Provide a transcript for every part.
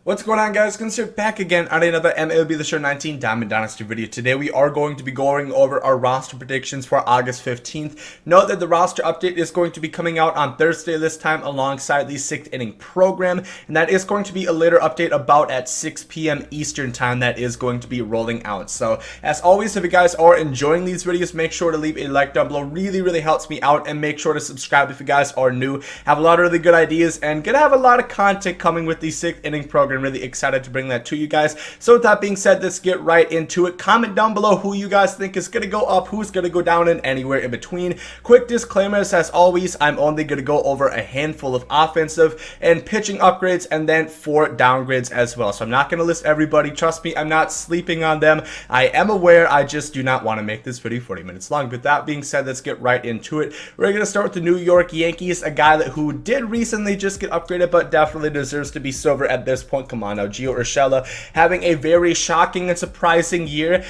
What's going on, guys? Gomes here, back again on another MLB The Show 19 Diamond Dynasty video. Today we are going to be going over our roster predictions for August 15th. Note that the roster update is going to be coming out on Thursday this time alongside the 6th inning program, and that is going to be a later update about at 6 p.m. Eastern time that is going to be rolling out. So as always, if you guys are enjoying these videos, make sure to leave a like down below. Really helps me out, and make sure to subscribe if you guys are new. Have a lot of really good ideas and gonna have a lot of content coming with the 6th inning program. Really excited to bring that to you guys. So with that being said, let's get right into it. Comment down below who you guys think is gonna go up, who's gonna go down, and anywhere in between. Quick disclaimers, as always, I'm only gonna go over a handful of offensive and pitching upgrades and then 4 downgrades as well. So I'm not gonna list everybody. Trust me, I'm not sleeping on them. I am aware, I just do not want to make this video 40 minutes long. With that being said, let's get right into it. We're gonna start with the New York Yankees, a guy who did recently just get upgraded but definitely deserves to be silver at this point. Come on now, Gio Urshela having a very shocking and surprising year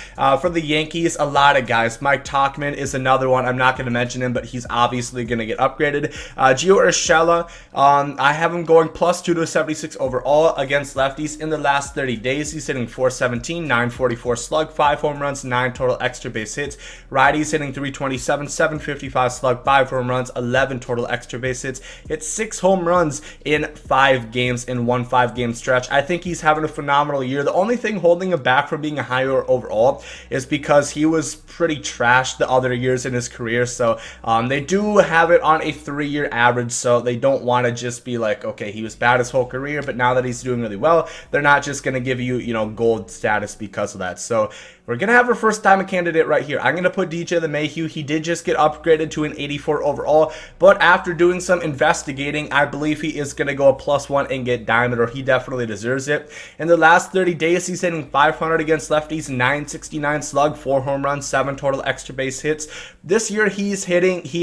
for the Yankees. A lot of guys. Mike Tauchman is another one. I'm not going to mention him, but he's obviously going to get upgraded. Gio Urshela, I have him going +2 to 76 overall against lefties in the last 30 days. He's hitting .417, 944 slug, 5 home runs, 9 total extra base hits. Righties hitting .327, 755 slug, 5 home runs, 11 total extra base hits. It's 6 home runs in 5 games in one 5-game stretch. I think he's having a phenomenal year. The only thing holding him back from being a higher overall is because he was pretty trash the other years in his career. So they do have it on a 3-year average, so they don't want to just be like, okay, he was bad his whole career, but now that he's doing really well, they're not just going to give you, gold status because of that. So we're going to have our first diamond candidate right here. I'm going to put DJ LeMahieu. He did just get upgraded to an 84 overall, but after doing some investigating, I believe he is going to go a +1 and get diamond, or he definitely deserves it. In the last 30 days, he's hitting .500 against lefties, 969 slug, 4 home runs, 7 total extra base hits. This year, he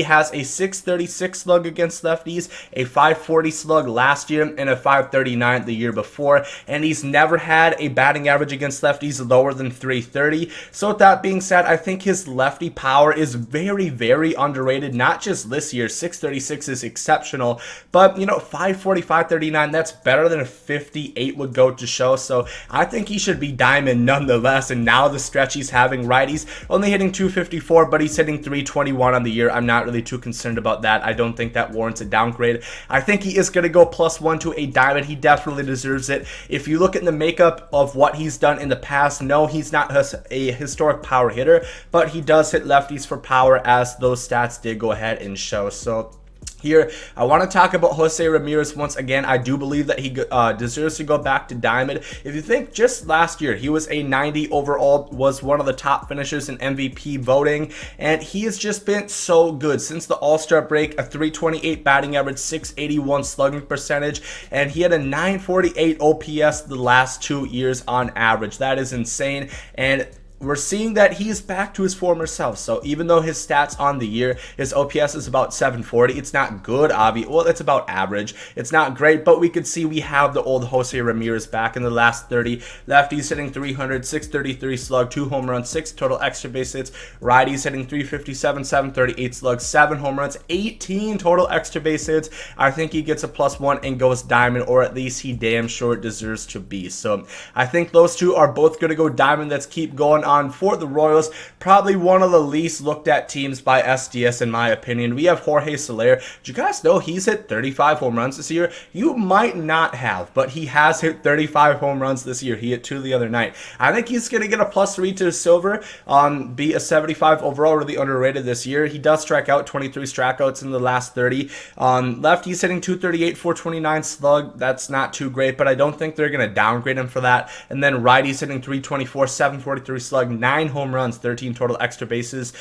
has a 636 slug against lefties, a 540 slug last year, and a 539 the year before, and he's never had a batting average against lefties lower than 330. So with that being said, I think his lefty power is very underrated. Not just this year, 636 is exceptional, but 540, 539, that's better than a 58 would go to show. So I think he should be diamond nonetheless. And now the stretch he's having, righties only hitting 254, but he's hitting 321 on the year. I'm not really too concerned about that. I don't think that warrants a downgrade. I think he is going to go +1 to a diamond. He definitely deserves it. If you look at the makeup of what he's done in the past, no, he's not a historic power hitter, but he does hit lefties for power, as those stats did go ahead and show. So here, I want to talk about Jose Ramirez once again. I do believe that he deserves to go back to diamond. If you think just last year, he was a 90 overall, was one of the top finishers in MVP voting, and he has just been so good since the All-Star break. A 328 batting average, 681 slugging percentage, and he had a 948 OPS the last 2 years on average. That is insane, and we're seeing that he's back to his former self. So even though his stats on the year, his OPS is about 740, it's not good, obviously. Well, it's about average. It's not great, but we could see we have the old Jose Ramirez back in the last 30. Lefties hitting 300, 633 slug, 2 home runs, 6 total extra base hits. Righties hitting 357, 738 slug, 7 home runs, 18 total extra base hits. I think he gets a +1 and goes diamond, or at least he damn sure deserves to be. So I think those two are both going to go diamond. Let's keep going on for the Royals. Probably one of the least looked at teams by SDS in my opinion. We have Jorge Soler. Did you guys know he's hit 35 home runs this year? You might not have, but he has hit 35 home runs this year. He hit 2 the other night. I think he's going to get a +3 to silver, be a 75 overall, really underrated this year. He does strike out, 23 strikeouts in the last 30. Left, he's hitting 238, 429 slug. That's not too great, but I don't think they're going to downgrade him for that. And then right, he's hitting 324, 743 slug, 9 home runs, 13 total extra bases.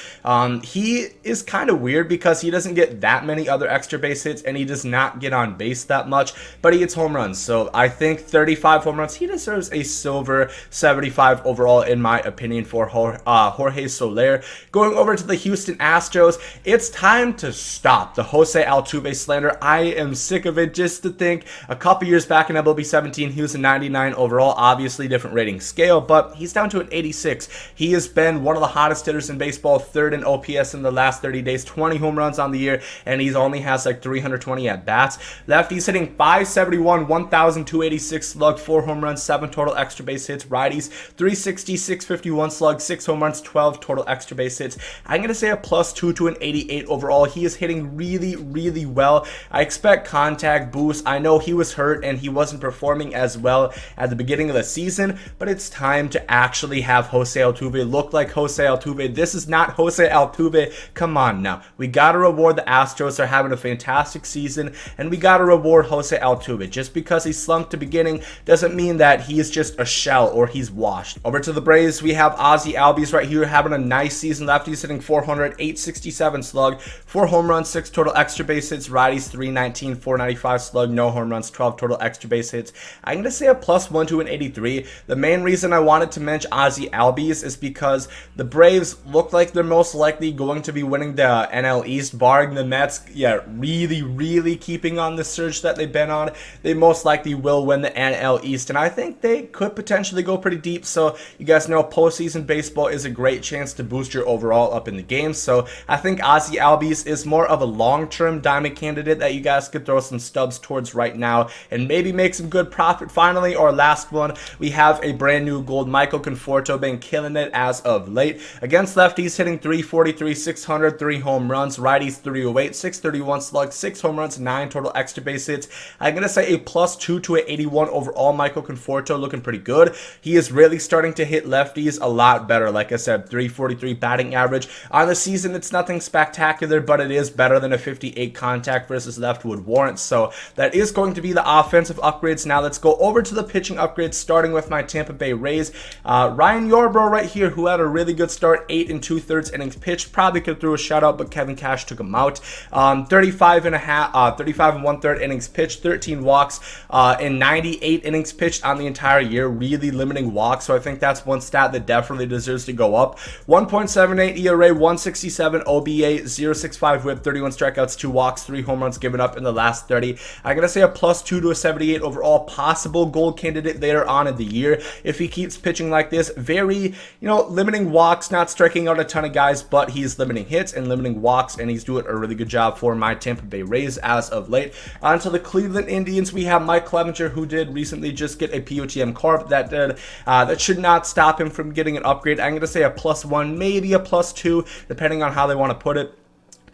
He is kind of weird because he doesn't get that many other extra base hits, and he does not get on base that much, but he gets home runs. So I think 35 home runs, he deserves a silver 75 overall in my opinion for Jorge Soler. Going over to the Houston Astros, it's time to stop the Jose Altuve slander. I am sick of it. Just to think, a couple years back in MLB 17, he was a 99 overall, obviously different rating scale, but he's down to an 86. 6. He has been one of the hottest hitters in baseball, 3rd in OPS in the last 30 days, 20 home runs on the year, and he only has like 320 at bats. Lefty's hitting 571, 1,286 slug, 4 home runs, 7 total extra base hits. Righties 360, 651 slug, 6 home runs, 12 total extra base hits. I'm going to say a +2 to an 88 overall. He is hitting really well. I expect contact boost. I know he was hurt and he wasn't performing as well at the beginning of the season, but it's time to actually have Jose Altuve look like Jose Altuve. This is not Jose Altuve. Come on now. We got to reward the Astros. They're having a fantastic season, and we got to reward Jose Altuve. Just because he slumped to beginning doesn't mean that he is just a shell or he's washed. Over to the Braves, we have Ozzie Albies right here having a nice season. Lefty's hitting 400, 867 slug, 4 home runs, 6 total extra base hits. Righties 319, 495 slug, no home runs, 12 total extra base hits. I'm going to say a +1 to an 83. The main reason I wanted to mention Ozzie Albies is because the Braves look like they're most likely going to be winning the NL East, barring the Mets. Yeah, really keeping on the surge that they've been on. They most likely will win the NL East, and I think they could potentially go pretty deep. So you guys know postseason baseball is a great chance to boost your overall up in the game. So I think Ozzie Albies is more of a long-term diamond candidate that you guys could throw some stubs towards right now and maybe make some good profit. Finally, our last one, we have a brand new gold. Michael Conforto been killing it as of late. Against lefties, hitting 343, 600, 3 home runs. Righties 308, 631 slug, 6 home runs, 9 total extra base hits. I'm going to say a +2 to an 81 overall. Michael Conforto looking pretty good. He is really starting to hit lefties a lot better. Like I said, 343 batting average. On the season, it's nothing spectacular, but it is better than a 58 contact versus left would warrant. So that is going to be the offensive upgrades. Now let's go over to the pitching upgrades, starting with my Tampa Bay Rays. Ryan Yarbrough right here, who had a really good start, 8 2/3 innings pitched. Probably could throw a shutout, but Kevin Cash took him out. 35 1/3 innings pitched, 13 walks, and 98 innings pitched on the entire year, really limiting walks. So I think that's one stat that definitely deserves to go up. 1.78 ERA, 167 OBA, 0.65 whip, 31 strikeouts, 2 walks, 3 home runs given up in the last 30. I'm going to say a +2 to a 78 overall. Possible gold candidate later on in the year if he keeps pitching like this. Very, limiting walks, not striking out a ton of guys, but he's limiting hits and limiting walks, and he's doing a really good job for my Tampa Bay Rays as of late. On to the Cleveland Indians, we have Mike Clevenger, who did recently just get a POTM carb. That should not stop him from getting an upgrade. I'm going to say a +1, maybe a +2, depending on how they want to put it.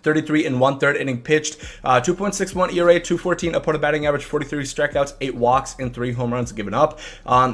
33 1/3 inning pitched, 2.61 ERA, 214 opponent batting average, 43 strikeouts, 8 walks, and 3 home runs given up.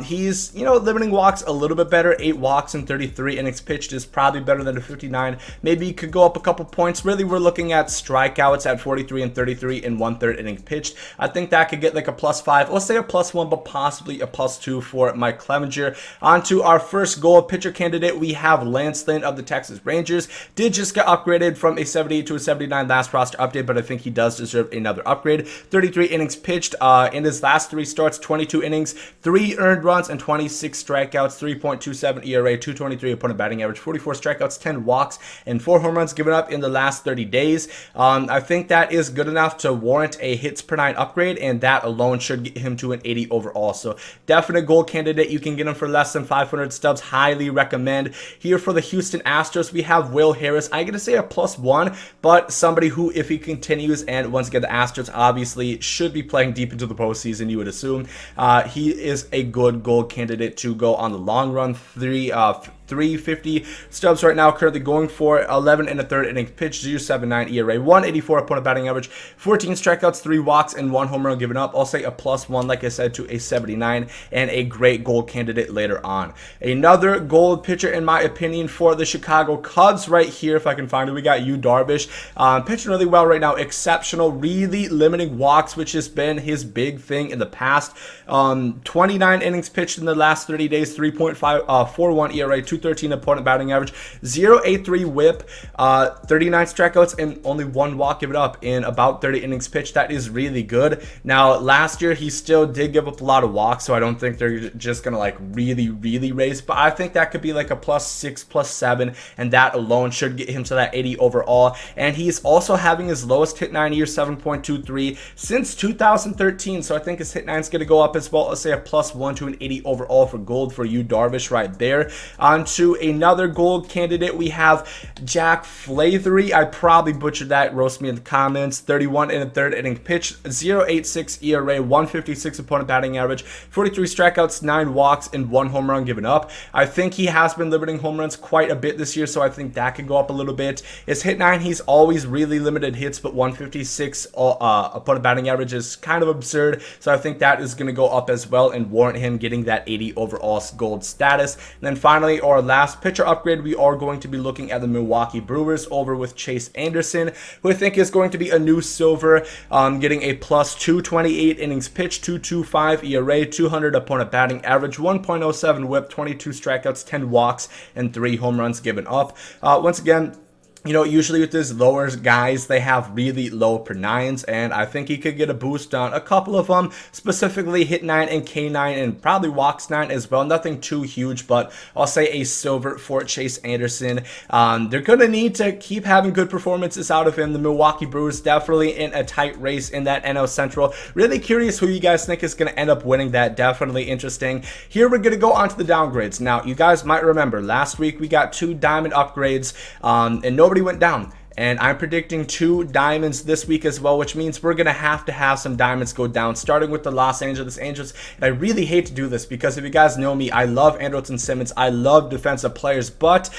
He's, limiting walks a little bit better. 8 walks and 33 innings pitched is probably better than a 59. Maybe he could go up a couple points. Really, we're looking at strikeouts at 43 and 33 1/3 innings pitched. I think that could get like a +5. Let's say a +1, but possibly a +2 for Mike Clevenger. On to our first gold pitcher candidate, we have Lance Lynn of the Texas Rangers. Did just get upgraded from a 78 to a 79 last roster update, but I think he does deserve another upgrade. 33 innings pitched in his last 3 starts, 22 innings, 3 earned runs, and 26 strikeouts, 3.27 ERA, 223 opponent batting average, 44 strikeouts, 10 walks, and 4 home runs given up in the last 30 days. I think that is good enough to warrant a hits per 9 upgrade, and that alone should get him to an 80 overall. So definite gold candidate. You can get him for less than 500 stubs. Highly recommend. Here for the Houston Astros, we have Will Harris. I'm going to say a +1, but somebody who, if he continues, and once again, the Astros obviously should be playing deep into the postseason, you would assume, he is a good gold candidate to go on the long run. 350 stubs right now, currently going for 11 1/3 innings pitched, 0.79 ERA, 184 opponent batting average, 14 strikeouts, 3 walks, and 1 home run given up. I'll say a +1, like I said, to a 79, and a great gold candidate later on. Another gold pitcher, in my opinion, for the Chicago Cubs right here, if I can find it, we got Yu Darvish. Pitching really well right now, exceptional, really limiting walks, which has been his big thing in the past. 29 innings pitched in the last 30 days, 3.41 ERA, 213 opponent batting average, 0.83 whip, 39 strikeouts, and only 1 walk given up in about 30 innings pitched. That is really good. Now, last year, he still did give up a lot of walks, so I don't think they're just going to really raise, but I think that could be like a +6, +7, and that alone should get him to that 80 overall. And he's also having his lowest hit 9 year, 7.23, since 2013, so I think his hit 9 is going to go up as well. Let's say a +1 to an 80 overall for gold for Yu Darvish right there. On On to another gold candidate. We have Jack Flathery. I probably butchered that. Roast me in the comments. 31 in the third inning pitch. 0.86 ERA, 156 opponent batting average, 43 strikeouts, 9 walks, and 1 home run given up. I think he has been limiting home runs quite a bit this year, so I think that could go up a little bit. His hit 9, he's always really limited hits, but 156 opponent batting average is kind of absurd, so I think that is going to go up as well and warrant him getting that 80 overall gold status. And then finally, our last pitcher upgrade, we are going to be looking at the Milwaukee Brewers over with Chase Anderson, who I think is going to be a new silver, getting a plus 228 innings pitched, 2.25 ERA, 200 opponent batting average, 1.07 whip, 22 strikeouts, 10 walks, and 3 home runs given up. Once again, you know, usually with these lower guys, they have really low per 9s, and I think he could get a boost on a couple of them, specifically hit 9 and K9 and probably walks 9 as well. Nothing too huge, but I'll say a silver for Chase Anderson. They're going to need to keep having good performances out of him. The Milwaukee Brewers definitely in a tight race in that NL Central. Really curious who you guys think is going to end up winning that. Definitely interesting. Here we're going to go on to the downgrades. Now, you guys might remember last week we got 2 diamond upgrades, and nobody went down. And I'm predicting 2 diamonds this week as well, which means we're going to have some diamonds go down, starting with the Los Angeles Angels. And I really hate to do this because if you guys know me, I love Andrelton Simmons. I love defensive players, but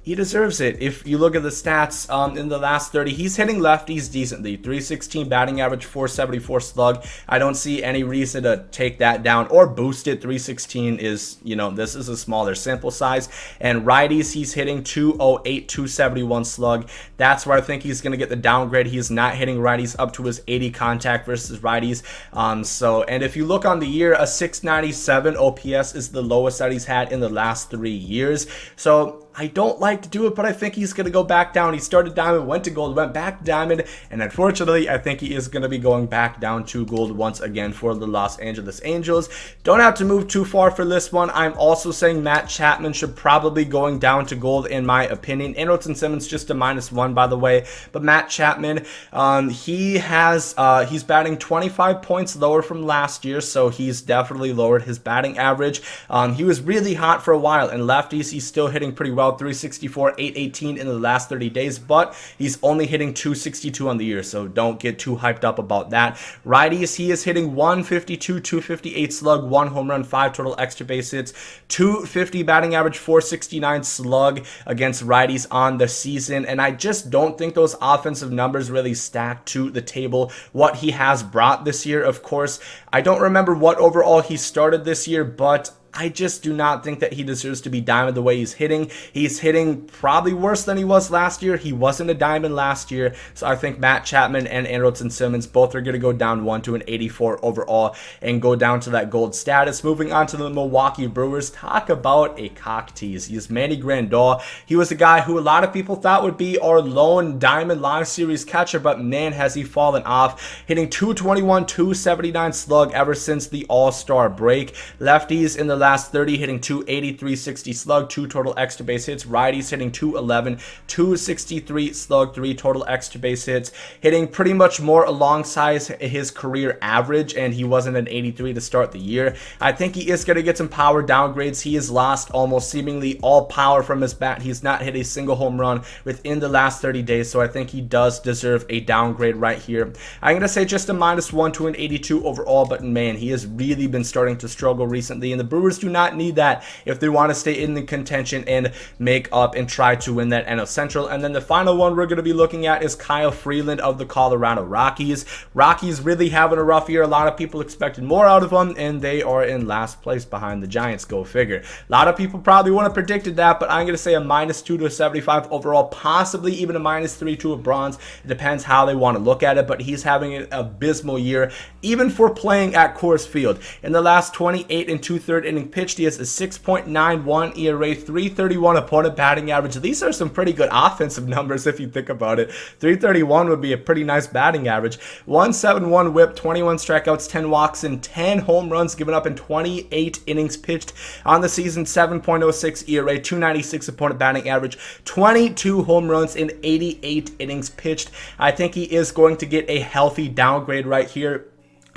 he deserves it. If you look at the stats in the last 30, he's hitting lefties decently. 316 batting average, 474 slug. I don't see any reason to take that down or boost it. 316 is, you know, this is a smaller sample size. And righties, he's hitting 208, 271 slug. That's where I think he's going to get the downgrade. He's not hitting righties up to his 80 contact versus righties. And if you look on the year, a 697 OPS is the lowest that he's had in the last 3 years. So I don't like to do it, but I think he's going to go back down. He started diamond, went to gold, went back to diamond, and unfortunately, I think he is going to be going back down to gold once again for the Los Angeles Angels. Don't have to move too far for this one. I'm also saying Matt Chapman should probably going down to gold in my opinion. Andrelton Simmons just a -1, by the way, but Matt Chapman, he's batting 25 points lower from last year, so he's definitely lowered his batting average. He was really hot for a while, and lefties, he's still hitting pretty well. 364, 818 in the last 30 days, but he's only hitting 262 on the year, so don't get too hyped up about that. Righties, he is hitting 152, 258 slug, 1 home run, 5 total extra base hits, 250 batting average, 469 slug against righties on the season, and I just don't think those offensive numbers really stack to the table what he has brought this year. Of course, I don't remember what overall he started this year, but I just do not think that he deserves to be diamond the way he's hitting. He's hitting probably worse than he was last year. He wasn't a diamond last year. So I think Matt Chapman and Andrelton Simmons both are going to go down 1 to an 84 overall and go down to that gold status. Moving on to the Milwaukee Brewers. Talk about a cock tease. He's Manny Grandal. He was a guy who a lot of people thought would be our lone diamond live series catcher, but man, has he fallen off. Hitting 221, 279 slug ever since the All-Star break. Lefties in the last 30 hitting 280, 360 slug, 2 total extra base hits. Righties hitting 211, 263 slug, 3 total extra base hits. Hitting pretty much more alongside his career average, and he wasn't an 83 to start the year. I think he is going to get some power downgrades. He has lost almost seemingly all power from his bat. He's not hit a single home run within the last 30 days, so I think he does deserve a downgrade right here. I'm going to say just a -1 to an 82 overall, but man, he has really been starting to struggle recently, and the Brewers do not need that if they want to stay in the contention and make up and try to win that NL Central. And then the final one we're going to be looking at is Kyle Freeland of the Colorado Rockies. Rockies really having a rough year. A lot of people expected more out of them, and they are in last place behind the Giants. Go figure. A lot of people probably wouldn't have predicted that, but I'm going to say a -2 to a 75 overall, possibly even a -3 to a bronze. It depends how they want to look at it, but he's having an abysmal year, even for playing at Coors Field. In the last 28 and 2/3 inning pitched, he has a 6.91 ERA, 331 opponent batting average. These are some pretty good offensive numbers if you think about it. 331 would be a pretty nice batting average. 171 whip, 21 strikeouts, 10 walks, and 10 home runs given up in 28 innings pitched on the season. 7.06 ERA, 296 opponent batting average, 22 home runs in 88 innings pitched. I think he is going to get a healthy downgrade right here.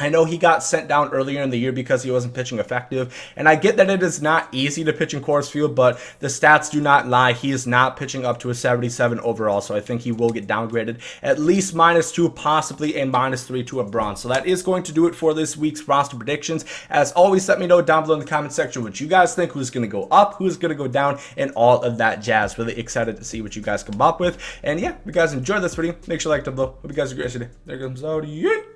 I know he got sent down earlier in the year because he wasn't pitching effective, and I get that it is not easy to pitch in Coors Field, but the stats do not lie. He is not pitching up to a 77 overall, so I think he will get downgraded at least -2, possibly a -3 to a bronze. So that is going to do it for this week's roster predictions. As always, let me know down below in the comment section what you guys think, who's going to go up, who's going to go down, and all of that jazz. Really excited to see what you guys come up with. And yeah, if you guys enjoyed this video, make sure to like down below. Hope you guys have a great day. There comes out. Yeah.